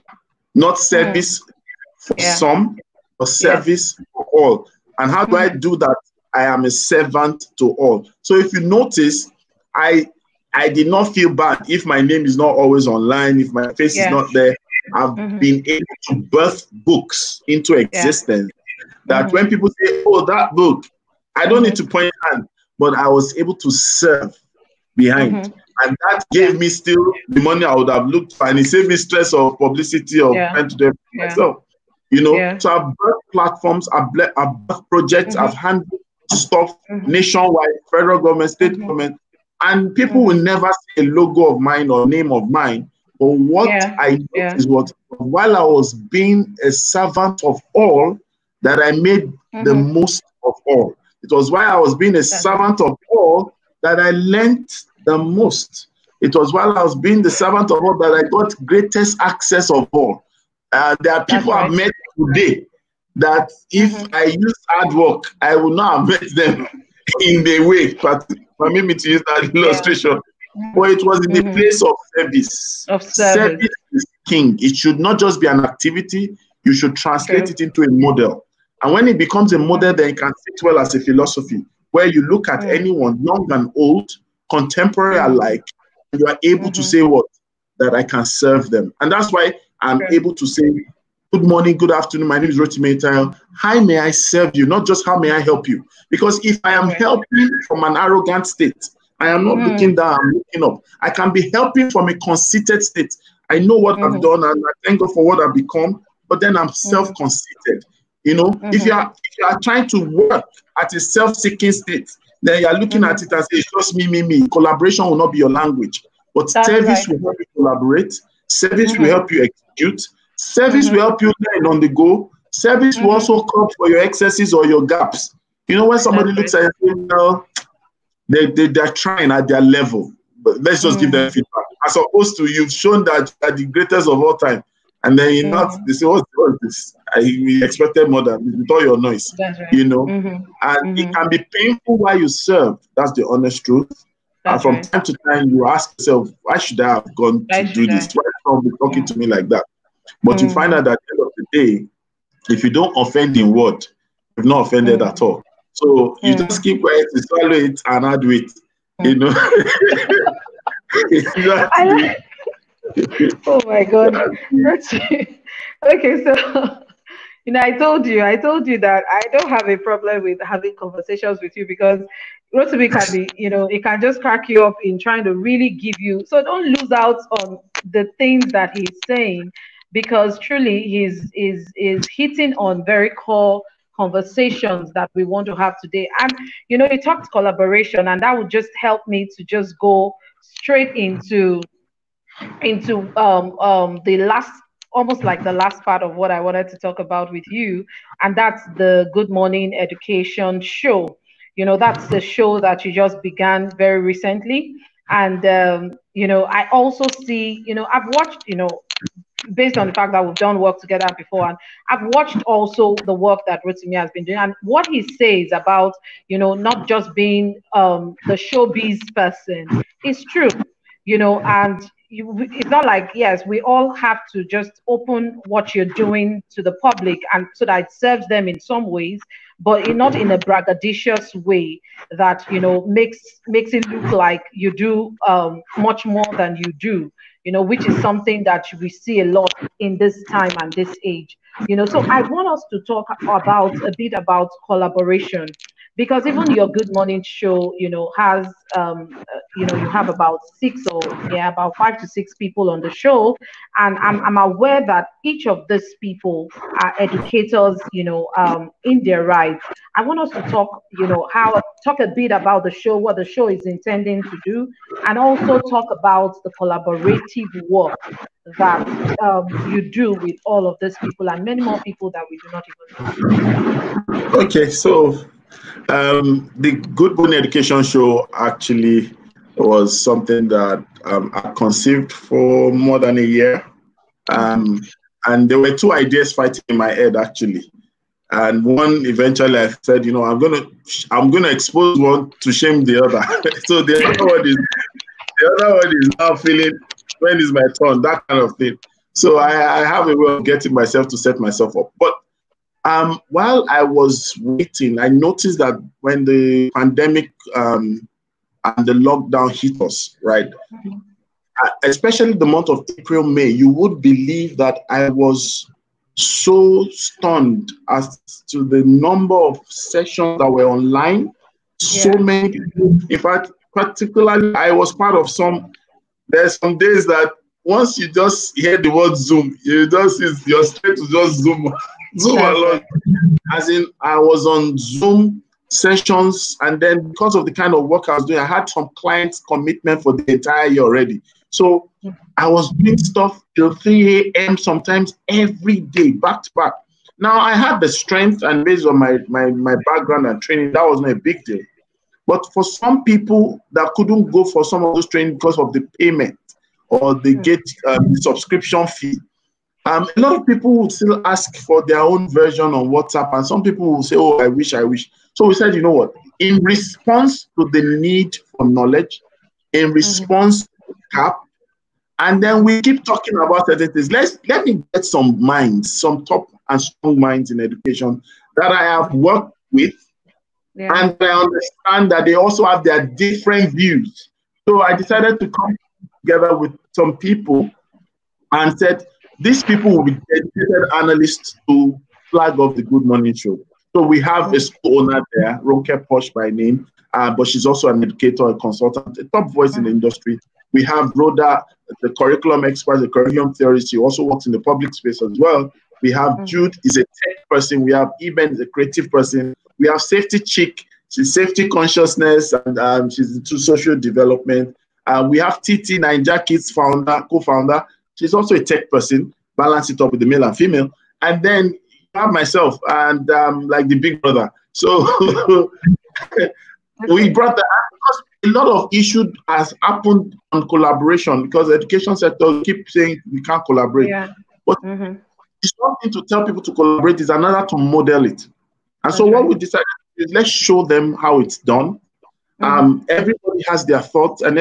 not service for some, but service for all. And how do I do that? I am a servant to all. So if you notice, I did not feel bad if my name is not always online, if my face is not there. I've been able to birth books into existence that when people say, oh, that book, I don't need to point hand, but I was able to serve behind. And that gave me still the money I would have looked for, and it saved me stress of publicity of trying to do it myself. You know, so I've birthed platforms, I've birthed projects, I've handled stuff nationwide, federal government, state government, and people will never see a logo of mine or name of mine. But what I noticed is what, while I was being a servant of all, that I made the most of all. It was while I was being a servant of all that I learned the most. It was while I was being the servant of all that I got greatest access of all. There are people I've met today that if I use hard work, I would not have met them in the way, but permit me to use that illustration. But it was in the place of service. Service is king. It should not just be an activity, you should translate it into a model. And when it becomes a model, then it can fit well as a philosophy, where you look at anyone, young and old, contemporary alike, and you are able to say what? That I can serve them. And that's why I'm able to say, good morning, good afternoon, my name is Rotimi Eyitayo. How may I serve you? Not just how may I help you? Because if I am helping from an arrogant state, I am not looking down, I'm looking up. I can be helping from a conceited state. I know what I've done and I thank God for what I've become, but then I'm self-conceited. You know, if you are trying to work at a self-seeking state, then you are looking at it as it's just me. Collaboration will not be your language, but service will help you collaborate. Service will help you execute. Service will help you learn on the go. Service will also come for your excesses or your gaps. You know, when somebody looks at you, well, they're trying at their level, but let's just give them feedback. As opposed to you've shown that you are the greatest of all time. And then you not they say, what's this? We expected more than with all your noise, you know. And it can be painful while you serve. That's the honest truth. And from time to time, you ask yourself, why should I have gone to do this? Why should someone be talking to me like that? But you find out that at the end of the day, if you don't offend in word, you've not offended at all. So you just keep quiet, you swallow it and add weight, you know. Oh my God. Okay, so you know, I told you that I don't have a problem with having conversations with you because Rotimi can be, you know, it can just crack you up in trying to really give you. So don't lose out on the things that he's saying, because truly he's hitting on very core conversations that we want to have today. And you know, he talked collaboration, and that would just help me to just go straight into the last, almost like the last part of what I wanted to talk about with you, and that's the Good Morning Education show. You know, that's the show that you just began very recently. And you know, I also see, you know, I've watched, you know, based on the fact that we've done work together before, and I've watched also the work that Rotimi has been doing, and what he says about, you know, not just being the showbiz person is true, you know. And it's not like, yes, we all have to just open what you're doing to the public, and so that it serves them in some ways, but not in a braggadocious way that, you know, makes it look like you do much more than you do, you know, which is something that we see a lot in this time and this age, you know. So I want us to talk about a bit about collaboration, because even your Good Morning show, has, you have about about 5 to 6 people on the show, and I'm aware that each of these people are educators, in their right. I want us to talk a bit about the show, what the show is intending to do, and also talk about the collaborative work that you do with all of these people and many more people that we do not even know. Okay, so the Good Morning Education Show actually was something that I conceived for more than a year. And there were 2 ideas fighting in my head, actually. And one, eventually I said, I'm gonna expose one to shame the other. So the other one is now feeling, when is my turn, that kind of thing. So I have a way of getting myself to set myself up. But while I was waiting, I noticed that when the pandemic and the lockdown hit us, right, especially the month of April, May, you would believe that I was so stunned as to the number of sessions that were online. So many people, in fact, particularly I was part of there's some days that once you just hear the word Zoom, you're straight to just Zoom along. As in, I was on Zoom sessions, and then because of the kind of work I was doing, I had some clients' commitment for the entire year already. So I was doing stuff till 3 a.m. sometimes every day, back to back. Now I had the strength, and based on my background and training, that was not a big deal. But for some people that couldn't go for some of those training because of the payment or they get the subscription fee, a lot of people would still ask for their own version on WhatsApp, and some people will say, oh, I wish. So we said, you know what? In response to the need for knowledge, in response to CAP, and then we keep talking about certain things. Let me get some minds, some top and strong minds in education that I have worked with, and I understand that they also have their different views. So I decided to come together with some people and said, these people will be dedicated analysts to flag off the Good Morning Show. So we have a school owner there, Roke Posh by name, but she's also an educator, a consultant, a top voice in the industry. We have Rhoda, the curriculum expert, the curriculum theorist. She also works in the public space as well. We have Jude, is a tech person. We have Eben, is a creative person. We have Safety Chick, she's safety consciousness, and she's into social development. We have TT, Ninja Kids co-founder. She's also a tech person, balance it up with the male and female. And then you have myself, and like the big brother. So we brought that because a lot of issues has happened on collaboration, because the education sector keep saying we can't collaborate. But it's one thing to tell people to collaborate, is another to model it. And so what we decided is, let's show them how it's done. Everybody has their thoughts, and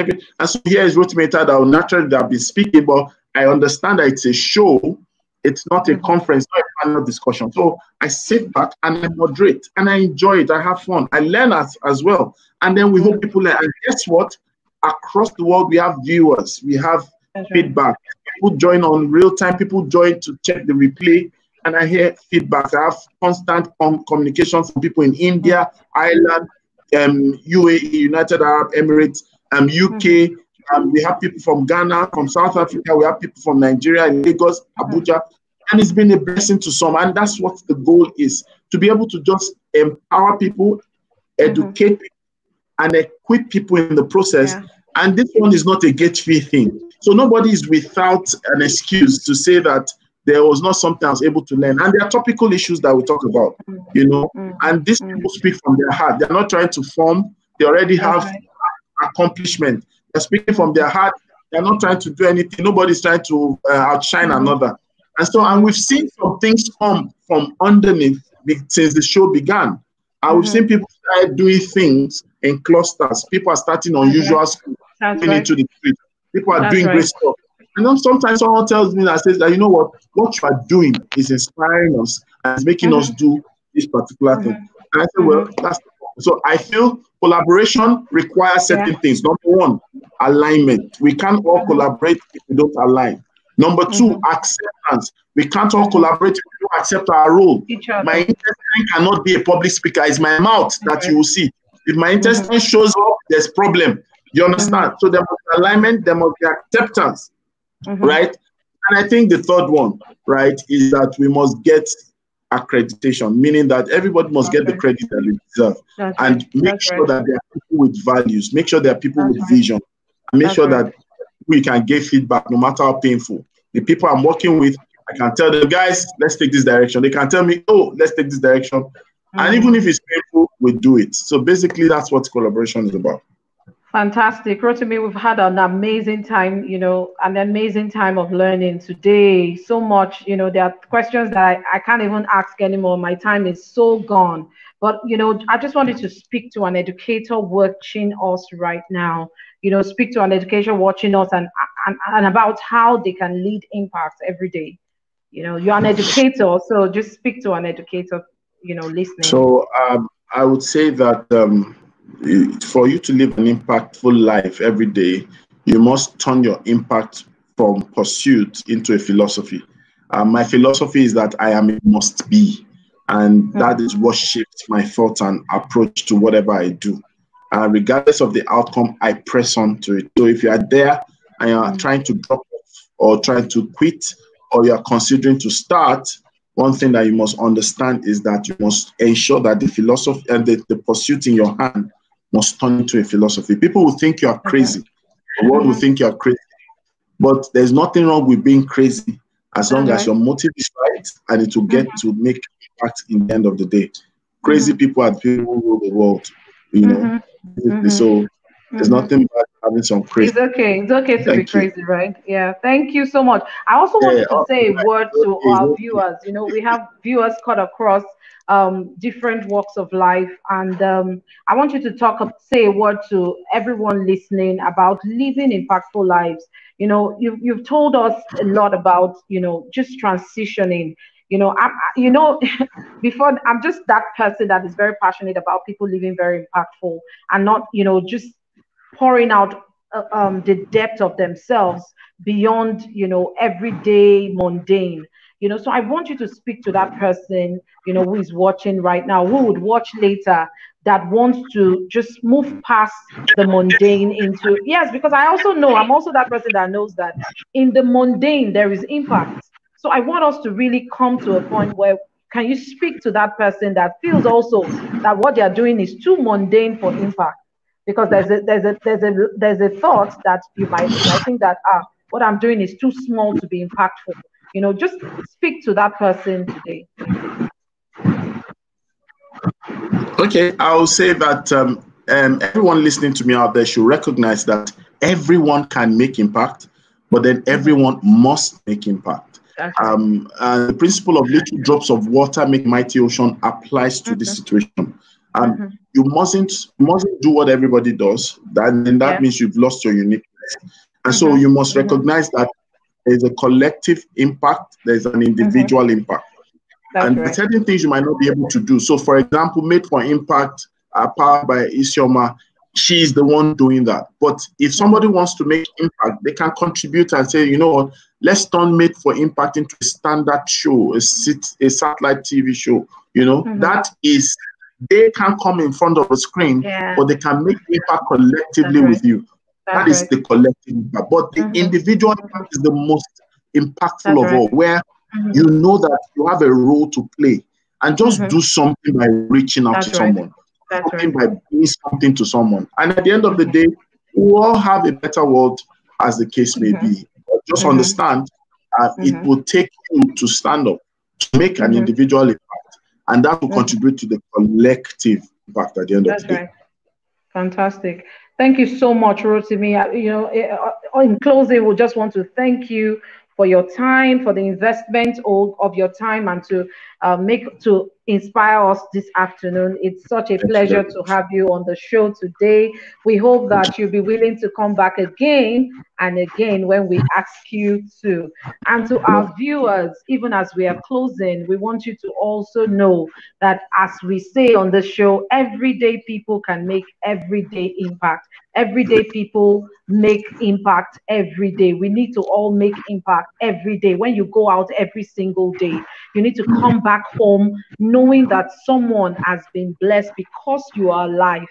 so here is Rotimi Eyitayo that will naturally be speaking, but I understand that it's a show, it's not a conference, not a panel discussion. So I sit back and I moderate, and I enjoy it. I have fun. I learn as well. And then we hope people learn. And guess what? Across the world, we have viewers, we have feedback. People join on real time. People join to check the replay, and I hear feedback. I have constant communication from people in India, Ireland, UAE, United Arab Emirates, UK. We have people from Ghana, from South Africa. We have people from Nigeria, Lagos, Abuja. And it's been a blessing to some. And that's what the goal is, to be able to just empower people, educate people, and equip people in the process. And this one is not a gate fee thing. So nobody is without an excuse to say that there was not something I was able to learn. And there are topical issues that we talk about, and these people speak from their heart. They're not trying to form. They already have accomplishment. They're speaking from their heart. They're not trying to do anything. Nobody's trying to outshine another. And we've seen some things come from underneath since the show began. And we've seen people start doing things in clusters. People are starting unusual schools, going into the street. People are doing great stuff. And then sometimes someone tells me that says that, you know what you are doing is inspiring us and is making us do this particular thing. And I say, well, that's so I feel collaboration requires certain things. Number one, alignment. We can't all collaborate if we don't align. Number two, acceptance. We can't all collaborate if we don't accept our role. My intestine cannot be a public speaker. It's my mouth that you will see. If my intestine shows up, there's problem. You understand? So there must be alignment, there must be acceptance, right? And I think the third one, right, is that we must get accreditation, meaning that everybody must get the credit that they deserve. And make sure that there are people with values, make sure there are people with vision, and make sure that we can get feedback no matter how painful. The people I'm working with, I can tell them, guys, let's take this direction. They can tell me, oh, let's take this direction. And even if it's painful, we do it. So basically, that's what collaboration is about. Fantastic. Rotimi, we've had an amazing time, an amazing time of learning today. So much, there are questions that I can't even ask anymore. My time is so gone. But, I just wanted to speak to an educator watching us right now, speak to an educator watching us and about how they can lead impact every day. You're an educator, so just speak to an educator, listening. So I would say that for you to live an impactful life every day, you must turn your impact from pursuit into a philosophy. My philosophy is that I am a must be, and that is what shapes my thoughts and approach to whatever I do. Regardless of the outcome, I press on to it. So if you are there and you are trying to drop off or trying to quit, or you are considering to start, one thing that you must understand is that you must ensure that the philosophy and the pursuit in your hand must turn into a philosophy. People will think you are crazy. The world will think you are crazy. But there's nothing wrong with being crazy as long as your motive is right and it will get to make impact in the end of the day. Crazy people are the people who rule the world, So there's nothing bad having some crazy. It's okay to be crazy, right? Yeah. Thank you so much. I also wanted to say a word to our viewers. We have viewers cut across different walks of life, and I want you to say a word to everyone listening about living impactful lives. You've told us a lot about just transitioning. Before, I'm just that person that is very passionate about people living very impactful and not just pouring out the depth of themselves beyond everyday mundane. So I want you to speak to that person who is watching right now, who would watch later, that wants to just move past the mundane into, yes, because I'm also that person that knows that in the mundane there is impact. So I want us to really come to a point where, can you speak to that person that feels also that what they are doing is too mundane for impact? Because there's a thought that you might think that what I'm doing is too small to be impactful. Just speak to that person today. Okay, I'll say that everyone listening to me out there should recognize that everyone can make impact, but then everyone must make impact. And the principle of little drops of water make mighty ocean applies to this situation. You mustn't do what everybody does. That means you've lost your uniqueness. And so you must recognize that there's a collective impact, there's an individual impact. There's certain things you might not be able to do. So, for example, Made for Impact, powered by Isioma, she's the one doing that. But if somebody wants to make impact, they can contribute and say, what, let's turn Made for Impact into a standard show, a satellite TV show. That is, they can come in front of a screen, but they can make impact collectively with you. That is the collective impact. But the individual impact is the most impactful of all, where you know that you have a role to play, and just do something by reaching out to someone, something by doing something to someone. And at the end of the day, we all have a better world, as the case may be. But just understand it will take you to stand up, to make an individual impact, and that will contribute to the collective impact at the end of the day. Fantastic. Thank you so much, Rotimi. In closing, we just want to thank you for your time, for the investment of your time, and to inspire us this afternoon. It's such a Thank you pleasure very to much. have you on the show today. We hope that you'll be willing to come back again and again when we ask you to. And to our viewers, even as we are closing, we want you to also know that, as we say on the show, everyday people can make everyday impact. Everyday people make impact every day. We need to all make impact every day. When you go out every single day, you need to come back home knowing that someone has been blessed because you are alive.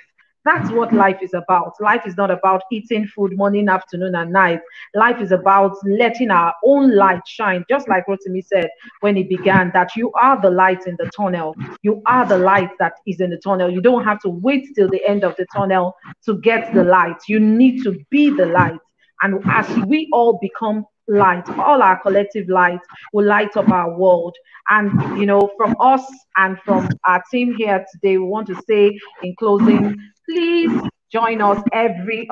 That's what life is about. Life is not about eating food morning, afternoon, and night. Life is about letting our own light shine. Just like Rotimi said when he began, that you are the light in the tunnel. You are the light that is in the tunnel. You don't have to wait till the end of the tunnel to get the light. You need to be the light. And as we all become light, all our collective light will light up our world. And, you know, from us and from our team here today, we want to say in closing, please join us every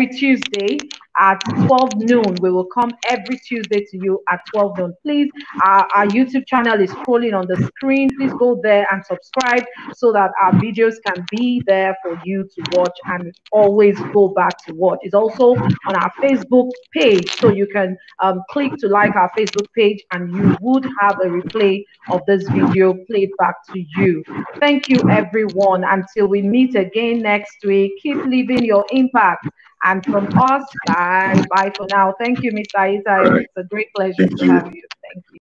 Tuesday at 12 noon. We will come every Tuesday to you at 12 noon. Please, our YouTube channel is scrolling on the screen. Please go there and subscribe so that our videos can be there for you to watch and always go back to watch. It's also on our Facebook page, so you can click to like our Facebook page and you would have a replay of this video played back to you. Thank you, everyone. Until we meet again next week, keep leaving your impact. And from us, bye. Bye for now. Thank you, Mr. Eyitayo. It's a great pleasure Thank to you. have you. Thank you.